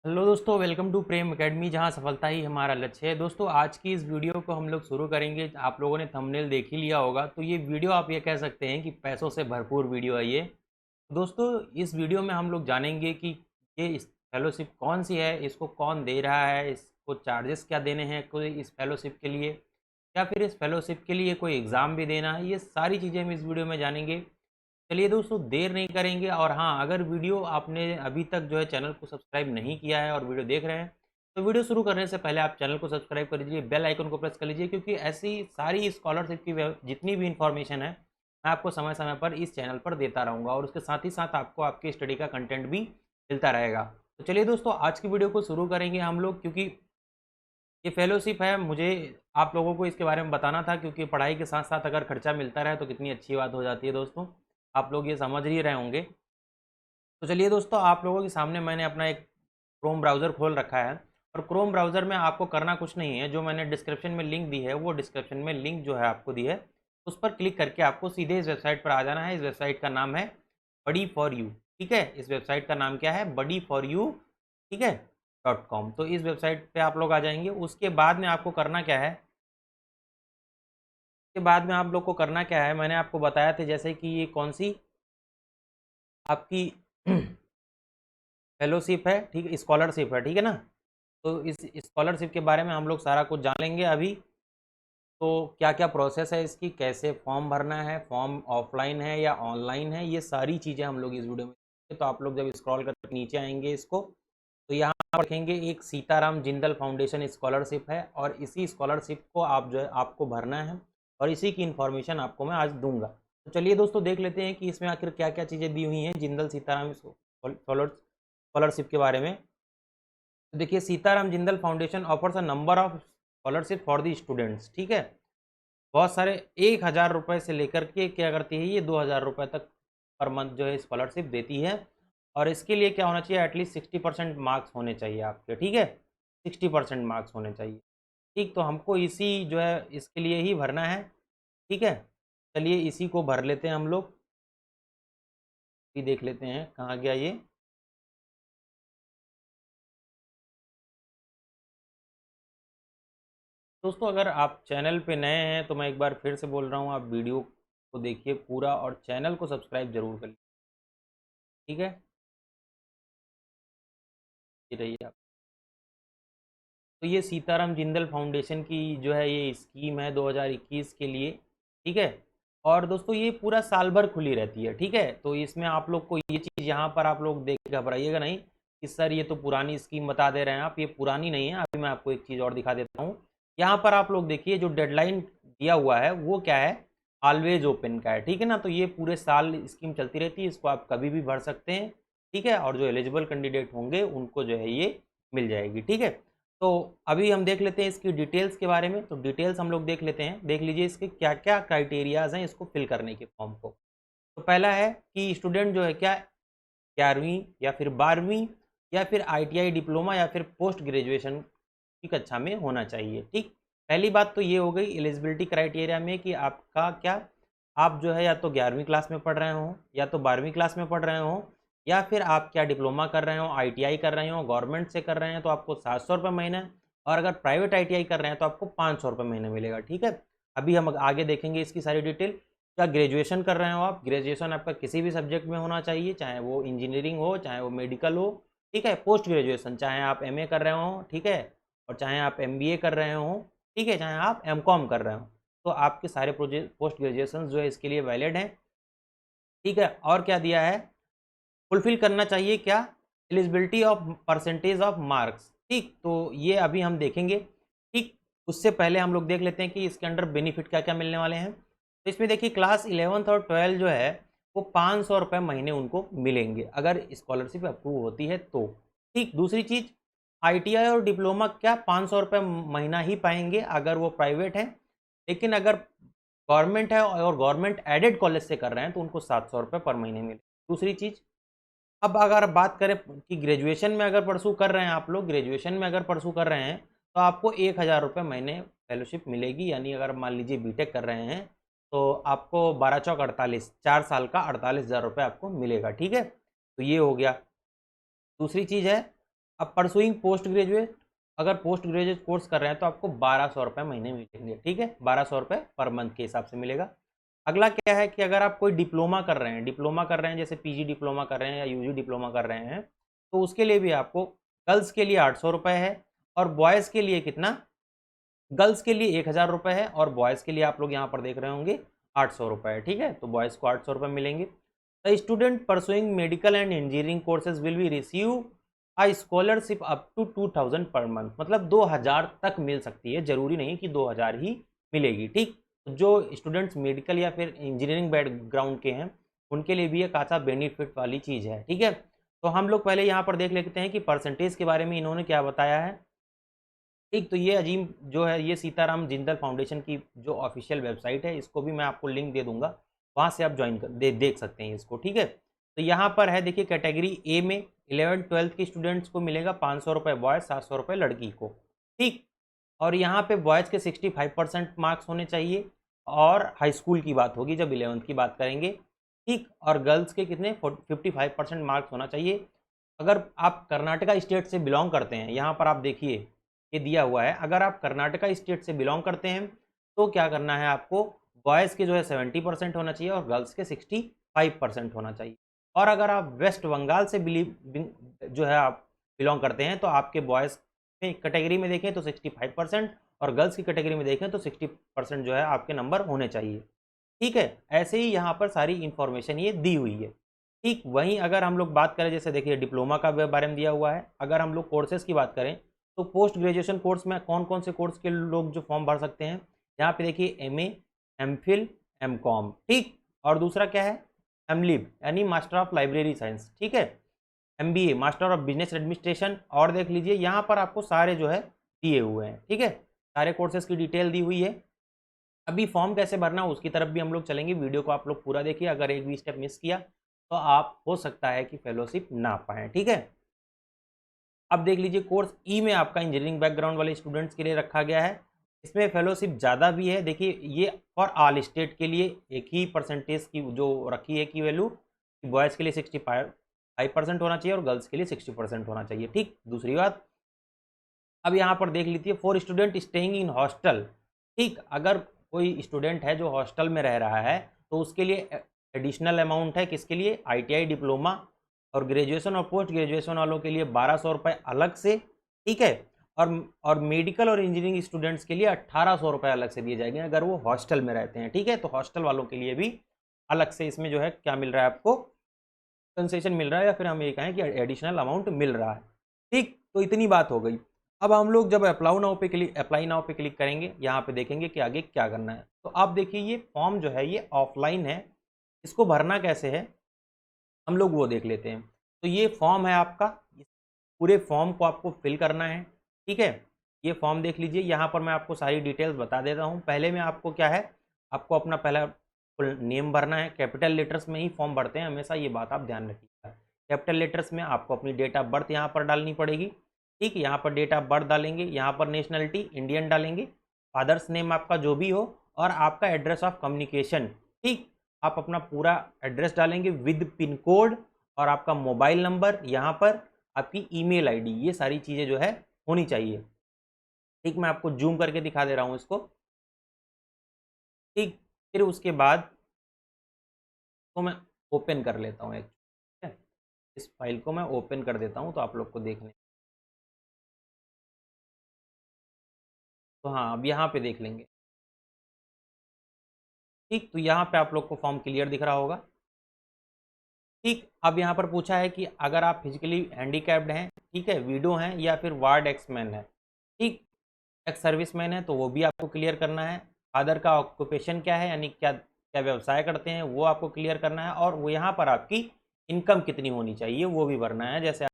Hello दोस्तों, welcome to Prem academy, जहां सफलता ही हमारा लक्ष्य है। दोस्तों, आज की इस वीडियो को हम लोग शुरू करेंगे। आप लोगों ने थंबनेल देख ही लिया होगा, तो ये वीडियो आप ये कह सकते हैं कि पैसों से भरपूर वीडियो है ये। दोस्तों, इस वीडियो में हम लोग जानेंगे कि ये इस फेलोशिप कौन सी है, इसको कौन दे रहा है, इसको चार्जेस क्या देने हैं कोई इस फेलोशिप के लिए, या फिर इस फेलोशिप के लिए कोई एग्ज़ाम भी देना है। ये सारी चीज़ें हम इस वीडियो में जानेंगे। चलिए दोस्तों, देर नहीं करेंगे। और हाँ, अगर वीडियो आपने अभी तक जो है चैनल को सब्सक्राइब नहीं किया है और वीडियो देख रहे हैं, तो वीडियो शुरू करने से पहले आप चैनल को सब्सक्राइब कर लीजिए, बेल आइकन को प्रेस कर लीजिए, क्योंकि ऐसी सारी स्कॉलरशिप की जितनी भी इंफॉर्मेशन है, मैं आपको समय समय पर इस चैनल पर देता रहूँगा, और उसके साथ ही साथ आपको आपकी स्टडी का कंटेंट भी मिलता रहेगा। तो चलिए दोस्तों, आज की वीडियो को शुरू करेंगे हम लोग, क्योंकि ये फेलोशिप है, मुझे आप लोगों को इसके बारे में बताना था, क्योंकि पढ़ाई के साथ साथ अगर खर्चा मिलता रहे तो कितनी अच्छी बात हो जाती है दोस्तों। आप लोग ये समझ ही रहे होंगे। तो चलिए दोस्तों, आप लोगों के सामने मैंने अपना एक क्रोम ब्राउज़र खोल रखा है, और क्रोम ब्राउज़र में आपको करना कुछ नहीं है। जो मैंने डिस्क्रिप्शन में लिंक दी है, वो डिस्क्रिप्शन में लिंक जो है आपको दी है, उस पर क्लिक करके आपको सीधे इस वेबसाइट पर आ जाना है। इस वेबसाइट का नाम है बडी फॉर यू। ठीक है, इस वेबसाइट का नाम क्या है? बडी फॉर यू। ठीक है, .com। तो इस वेबसाइट पे आप लोग आ जाएंगे। उसके बाद में आपको करना क्या है? उसके बाद में आप लोग को करना क्या है, मैंने आपको बताया था, जैसे कि ये कौन सी आपकी फेलोशिप है, ठीक है, स्कॉलरशिप है, ठीक है ना। तो इस स्कॉलरशिप के बारे में हम लोग सारा कुछ जान लेंगे अभी। तो क्या क्या प्रोसेस है इसकी, कैसे फॉर्म भरना है, फॉर्म ऑफलाइन है या ऑनलाइन है, ये सारी चीज़ें हम लोग इस वीडियो में। तो आप लोग जब स्क्रॉल करके नीचे आएंगे इसको, तो यहाँ पर देखेंगे एक सीताराम जिंदल फाउंडेशन स्कॉलरशिप है, और इसी स्कॉलरशिप को आप जो है आपको भरना है, और इसी की इन्फॉर्मेशन आपको मैं आज दूंगा। तो चलिए दोस्तों, देख लेते हैं कि इसमें आखिर क्या क्या चीज़ें दी हुई हैं जिंदल सीताराम स्कॉलरशिप के बारे में। तो देखिए, Sitaram Jindal foundation offers a number of scholarship for the students. ठीक है, बहुत सारे 1,000 रुपये से लेकर के क्या करती है, ये 2,000 रुपये तक पर मंथ जो है स्कॉलरशिप देती है। और इसके लिए क्या होना चाहिए? एटलीस्ट 60% मार्क्स होने चाहिए आपके। ठीक है, 60% मार्क्स होने चाहिए। ठीक, तो हमको इसी जो है इसके लिए ही भरना है। ठीक है, चलिए इसी को भर लेते हैं हम लोग। भी देख लेते हैं कहाँ गया ये। दोस्तों, अगर आप चैनल पे नए हैं तो मैं एक बार फिर से बोल रहा हूँ, आप वीडियो को देखिए पूरा, और चैनल को सब्सक्राइब जरूर कर लीजिए। ठीक है, ये रहिए आप। तो ये सीताराम जिंदल फाउंडेशन की जो है ये स्कीम है 2021 के लिए। ठीक है, और दोस्तों ये पूरा साल भर खुली रहती है। ठीक है, तो इसमें आप लोग को ये चीज़ यहाँ पर आप लोग देख के घबराइएगा नहीं कि सर ये तो पुरानी स्कीम बता दे रहे हैं आप। ये पुरानी नहीं है। अभी मैं आपको एक चीज़ और दिखा देता हूँ। यहाँ पर आप लोग देखिए, जो डेडलाइन दिया हुआ है वो क्या है? ऑलवेज ओपन का है। ठीक है ना, तो ये पूरे साल स्कीम चलती रहती है, इसको आप कभी भी भर सकते हैं। ठीक है, और जो एलिजिबल कैंडिडेट होंगे उनको जो है ये मिल जाएगी। ठीक है, तो अभी हम देख लेते हैं इसकी डिटेल्स के बारे में। तो डिटेल्स हम लोग देख लेते हैं। देख लीजिए इसके क्या क्या क्राइटेरियाज हैं इसको फिल करने के फॉर्म को। तो पहला है कि स्टूडेंट जो है क्या 11वीं या फिर 12वीं या फिर आईटीआई डिप्लोमा या फिर पोस्ट ग्रेजुएशन की कक्षा में होना चाहिए। ठीक, पहली बात तो ये हो गई एलिजिबिलिटी क्राइटेरिया में कि आपका क्या, आप जो है या तो 11वीं क्लास में पढ़ रहे हो, या तो 12वीं क्लास में पढ़ रहे हो, या फिर आप क्या डिप्लोमा कर रहे हो, आईटीआई कर रहे हो, गवर्नमेंट से कर रहे हैं तो आपको 700 रुपये महीना, और अगर प्राइवेट आईटीआई कर रहे हैं तो आपको 500 रुपये महीने मिलेगा। ठीक है, अभी हम आगे देखेंगे इसकी सारी डिटेल। क्या ग्रेजुएशन कर रहे हो आप? ग्रेजुएशन आपका किसी भी सब्जेक्ट में होना चाहिए, चाहे वो इंजीनियरिंग हो, चाहे वो मेडिकल हो। ठीक है, पोस्ट ग्रेजुएशन चाहे आप एमए कर रहे हो, ठीक है, और चाहे आप एमबीए कर रहे हो, ठीक है, चाहे आप एमकॉम कर रहे हो, तो आपके सारे प्रोजेक्ट पोस्ट ग्रेजुएशन जो है इसके लिए वैलिड हैं। ठीक है, और क्या दिया है? फुलफिल करना चाहिए क्या? Eligibility of percentage of marks. ठीक, तो ये अभी हम देखेंगे। ठीक, उससे पहले हम लोग देख लेते हैं कि इसके अंडर बेनिफिट क्या क्या मिलने वाले हैं। तो इसमें देखिए, क्लास 11th और 12 जो है वो 500 रुपये महीने उनको मिलेंगे, अगर स्कॉलरशिप अप्रूव होती है तो। ठीक, दूसरी चीज़, आईटीआई और डिप्लोमा क्या 500 रुपये महीना ही पाएंगे अगर वो प्राइवेट है, लेकिन अगर गवर्नमेंट है और गवर्नमेंट एडेड कॉलेज से कर रहे हैं तो उनको 700 रुपये पर महीने मिले। दूसरी चीज़, अब अगर बात करें कि ग्रेजुएशन में अगर परसू कर रहे हैं आप लोग, ग्रेजुएशन में अगर परसू कर रहे हैं तो आपको 1,000 रुपये महीने फेलोशिप मिलेगी। यानी अगर मान लीजिए बीटेक कर रहे हैं तो आपको 12 चौक 48, 4 साल का 48,000 रुपये आपको मिलेगा। ठीक है, तो ये हो गया। दूसरी चीज़ है अब परसुइंग पोस्ट ग्रेजुएट, अगर पोस्ट ग्रेजुएट कोर्स कर रहे हैं तो आपको 1200 रुपये महीने मिलेंगे, ठीक है, 1200 रुपये पर मंथ के हिसाब से मिलेगा। अगला क्या है कि अगर आप कोई डिप्लोमा कर रहे हैं, जैसे पीजी डिप्लोमा कर रहे हैं या यूजी डिप्लोमा कर रहे हैं, तो उसके लिए भी आपको गर्ल्स के लिए 800 रुपये है, और बॉयज़ के लिए कितना, गर्ल्स के लिए 1000 रुपये है, और बॉयज़ के लिए आप लोग यहाँ पर देख रहे होंगे 800 रुपये है, ठीक है। तो बॉयज़ को 800 रुपये मिलेंगे। The student pursuing medical and engineering courses will be receive a scholarship up to 2000 per month, मतलब 2000 तक मिल सकती है, जरूरी नहीं कि 2000 ही मिलेगी, ठीक। जो स्टूडेंट्स मेडिकल या फिर इंजीनियरिंग बैकग्राउंड के हैं उनके लिए भी ये काफ़ी बेनिफिट वाली चीज़ है, ठीक है। तो हम लोग पहले यहाँ पर देख लेते हैं कि परसेंटेज के बारे में इन्होंने क्या बताया है, ठीक। तो ये अजीम जो है, ये सीताराम जिंदल फाउंडेशन की जो ऑफिशियल वेबसाइट है, इसको भी मैं आपको लिंक दे दूंगा, वहाँ से आप ज्वाइन कर देख सकते हैं इसको, ठीक है। तो यहाँ पर है, देखिए कैटेगरी ए में 11th-12th के स्टूडेंट्स को मिलेगा 500 रुपये बॉयज़, 700 रुपये लड़की को, ठीक। और यहाँ पे बॉयज़ के 65% मार्क्स होने चाहिए, और हाई स्कूल की बात होगी जब 11th की बात करेंगे, ठीक। और गर्ल्स के कितने 55% मार्क्स होना चाहिए। अगर आप कर्नाटका स्टेट से बिलोंग करते हैं, यहाँ पर आप देखिए ये दिया हुआ है, अगर आप कर्नाटका स्टेट से बिलोंग करते हैं तो क्या करना है आपको, बॉयज़ के जो है 70% होना चाहिए और गर्ल्स के 65% होना चाहिए। और अगर आप वेस्ट बंगाल से जो है आप बिलोंग करते हैं तो आपके बॉयज़ में कैटेगरी में देखें तो 65% और गर्ल्स की कैटेगरी में देखें तो 60% जो है आपके नंबर होने चाहिए, ठीक है। ऐसे ही यहाँ पर सारी इन्फॉर्मेशन ये दी हुई है, ठीक। वहीं अगर हम लोग बात करें, जैसे देखिए डिप्लोमा का बारे में दिया हुआ है, अगर हम लोग कोर्सेज़ की बात करें तो पोस्ट ग्रेजुएशन कोर्स में कौन कौन से कोर्स के लोग जो फॉर्म भर सकते हैं, यहाँ पे देखिए एमए, एमफिल, एमकॉम, ठीक। और दूसरा क्या है, एमलिब यानी मास्टर ऑफ लाइब्रेरी साइंस, ठीक है, MBA master of business administration, और देख लीजिए यहाँ पर आपको सारे जो है दिए हुए हैं, ठीक है, सारे कोर्सेज की डिटेल दी हुई है। अभी फॉर्म कैसे भरना उसकी तरफ भी हम लोग चलेंगे, वीडियो को आप लोग पूरा देखिए, अगर एक भी स्टेप मिस किया तो आप हो सकता है कि फेलोशिप ना पाएँ, ठीक है। अब देख लीजिए कोर्स ई में आपका इंजीनियरिंग बैकग्राउंड वाले स्टूडेंट्स के लिए रखा गया है, इसमें फेलोशिप ज़्यादा भी है, देखिए ये फॉर ऑल स्टेट के लिए एक ही परसेंटेज की जो रखी है की वैल्यू, बॉयज़ के लिए 65% होना चाहिए और गर्ल्स के लिए 60% होना चाहिए, ठीक। दूसरी बात, अब यहाँ पर देख लीजिए for student staying in hostel, ठीक। अगर कोई स्टूडेंट है जो हॉस्टल में रह रहा है तो उसके लिए एडिशनल अमाउंट है, किसके लिए, आईटीआई डिप्लोमा और ग्रेजुएशन और पोस्ट ग्रेजुएशन वालों के लिए 1200 रुपये अलग से, ठीक है। और मेडिकल और इंजीनियरिंग स्टूडेंट्स के लिए 1800 रुपये अलग से दिए जाएंगे अगर वो हॉस्टल में रहते हैं, ठीक है। तो हॉस्टल वालों के लिए भी अलग से इसमें जो है क्या मिल रहा है आपको, कंसेशन मिल रहा है, या फिर हम ये कहें कि एडिशनल अमाउंट मिल रहा है, ठीक। तो इतनी बात हो गई। अब हम लोग जब अप्लाई नाउ पे क्लिक करेंगे, यहाँ पे देखेंगे कि आगे क्या करना है। तो आप देखिए ये फॉर्म जो है ये ऑफलाइन है, इसको भरना कैसे है हम लोग वो देख लेते हैं। तो ये फॉर्म है आपका, पूरे फॉर्म को आपको फिल करना है, ठीक है। ये फॉर्म देख लीजिए, यहाँ पर मैं आपको सारी डिटेल्स बता देता हूँ। पहले में आपको क्या है, आपको अपना पहला फुल नेम भरना है, कैपिटल लेटर्स में ही फॉर्म भरते हैं हमेशा, ये बात आप ध्यान रखिएगा। कैपिटल लेटर्स में आपको अपनी डेट ऑफ बर्थ यहाँ पर डालनी पड़ेगी, ठीक। यहाँ पर डेट ऑफ बर्थ डालेंगे, यहाँ पर नेशनलिटी इंडियन डालेंगे, फादर्स नेम आपका जो भी हो, और आपका एड्रेस ऑफ कम्युनिकेशन, ठीक। आप अपना पूरा एड्रेस डालेंगे विद पिन कोड, और आपका मोबाइल नंबर, यहाँ पर आपकी ईमेल आईडी, ये सारी चीज़ें जो है होनी चाहिए, ठीक। मैं आपको जूम करके दिखा दे रहा हूँ इसको, ठीक। फिर उसके बाद तो मैं ओपन कर लेता हूँ, एक ठीक है, इस फाइल को मैं ओपन कर देता हूँ तो आप लोग को देखने, तो हाँ अब यहाँ पे देख लेंगे, ठीक। तो यहाँ पे आप लोग को फॉर्म क्लियर दिख रहा होगा, ठीक। अब यहाँ पर पूछा है कि अगर आप फिजिकली हैंडीकैप्ड हैं, ठीक है, विडो हैं या फिर वार्ड एक्समैन है, ठीक, एक्स सर्विसमैन है तो वो भी आपको क्लियर करना है। फादर का ऑक्यूपेशन क्या है, यानी क्या क्या व्यवसाय करते हैं, वो आपको क्लियर करना है। और वो यहाँ पर आपकी इनकम कितनी होनी चाहिए वो भी भरना है, जैसे